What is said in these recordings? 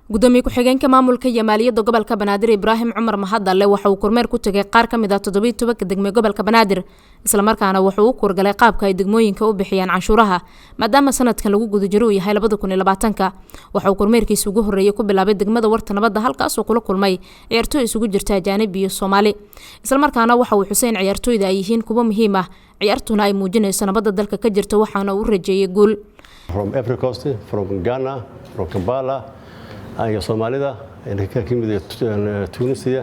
gudoomiye ku-xigeenka maamulka iyo maaliyadda gobolka Banaadir Ibraahim Cumar Mahadalle waxa uu kormeer ku tagay qaar ka mid ah 17 degme gobolka Banaadir isla markaana waxa uu kurgalay qaabka ay degmooyinka u bixiyaan canshuuraha maadaama sanadkan lagu guda jiro yahay 2020 waxa uu kormeerkiisa ugu horeeyay ku bilaabay degmada Warta Nabadda halkaas oo kula kulmay ciyaartooy isugu jirta ajaanib iyo Soomaali isla markaana waxa uu xuseen ciyaartooyda ay yihiin kuwa muhiim ah ciyaartuna ay muujinayso nabadda dalka ka jirta waxaana uu rajeeyay guul from every coast from Ghana from Kampala iyo Soomaalida ka kimid Tunisia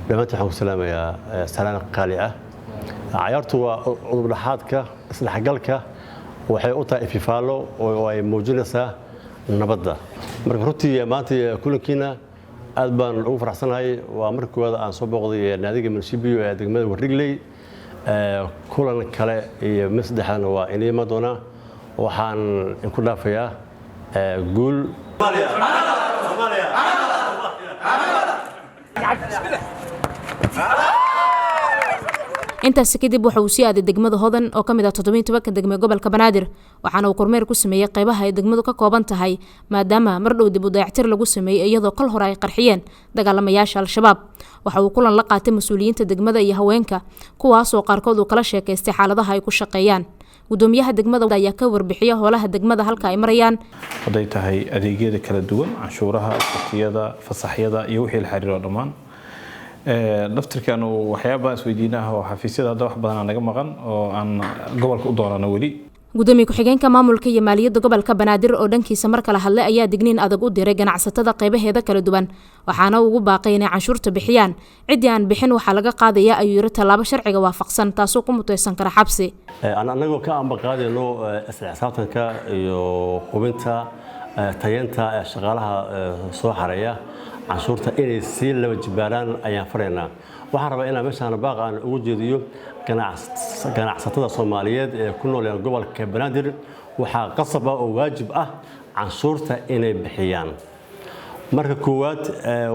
dhamaantii waxaan ku salaamayaa salaan qaali ah ciyaartu waa udub dhaxaadka isdhexgalka waxay u tahay ififaalo oo ay muujinaysaa nabadda marka runtii maanta kulankiina aad baan ugu faraxsanahay waa markii koowaad aan soo booqday naadiga Municipio ee degmada Warrigley kulan kale iyo masdaxana waa inay ma doona waxaan ku dhaafayaa guul intaas kadib waxa uu sii aaday degmada Hodan oo kamid ah 17 degme gobolka Banaadir waxaana uu kormeer ku sameeyay qaybaha ay degmadu ka kooban tahay maadaama mar dhow dib u dayactir lagu sameeyay iyadoo kal hore ay qarxiyeen dagaalamayaasha al-shabaab waxa uu kulan la qaatay mas'uuliyiinta degmada iyo haweenka kuwaas oo qaarkood uu kala sheekaystay xaaladaha ay ku shaqeeyaan gudoomiyaha degmada ayaa ka warbixiyay howlaha degmada halka ay marayaan haday tahay adeegyada kala duwan canshuuraha waqtiyada fasaxyada iyo wixii la xiriiro dhamaan daftarkan waxyaabaha isweydiinaha oo xafiisyada hadda wax badan naga maqan oo aan gobolka u doonano wali gudoomiye ku-xigeenka maamulka iyo maaliyadda gobolka Banaadir oo dhankiisa mar kala hadlay ayaa digniin adag u diray ganacsatada qaybaheeda kala duwan waxaana ugu baaqay inay canshuurta bixiyaan cidii aan bixin waxa laga qaadayaa ayuu yiri talaabo sharciga waafaqsan taasoo ku mutaysan kara xabsi anagoo ka amba qaadayno isticmaalka iyo hubinta tayanta shaqaalaha soo xareeya canshuurta inay si laba jibaaraan ayaan faraynaa waxaan rabaa inaan meeshaan baaq aan ugu jeediyo ganacsatada Soomaaliyeed ee ku nool gobolka Banaadir waxa qasab ah oo waajib ah canshuurta inay bixiyaan marka koowaad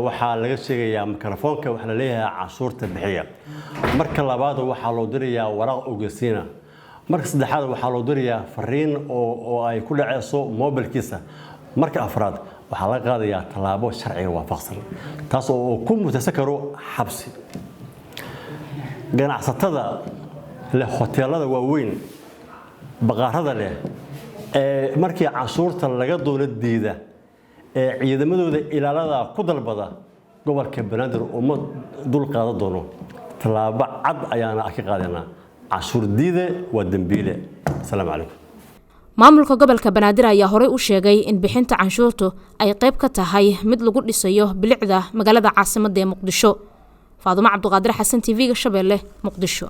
waxa laga sheegayaa mikrofoonka waxa la leeyahay canshuurta bixiya marka labaad waxa loo dirayaa waraaq ogeysiina marka saddexaad waxa loo dirayaa fariin oo ay ku dhacayso mobilkiisa marka afraad waxa la qaadayaa talaabo sharciga waafaqsan taas oo ku mutaysan karo xabsi ganacsatada leh hoteelada waaweyn baqaarada leh markii canshuurta laga doonadiida ciidamadooda ilaalada ku dalbada gobolka Banaadir uma dul qaada doono talaabo cad ayaana ka qaadanaa canshuur diide waa dambiile assalaamu calaykum maamulka gobolka Banaadir ayaa hore u sheegay in bixinta canshuurtu ay qayb ka tahay mid lagu dhisayo bilicda magaalada caasimadda ee Muqdisho Faadumo Cabduqaadir Xasan TV-ga Shabeelle Muqdisho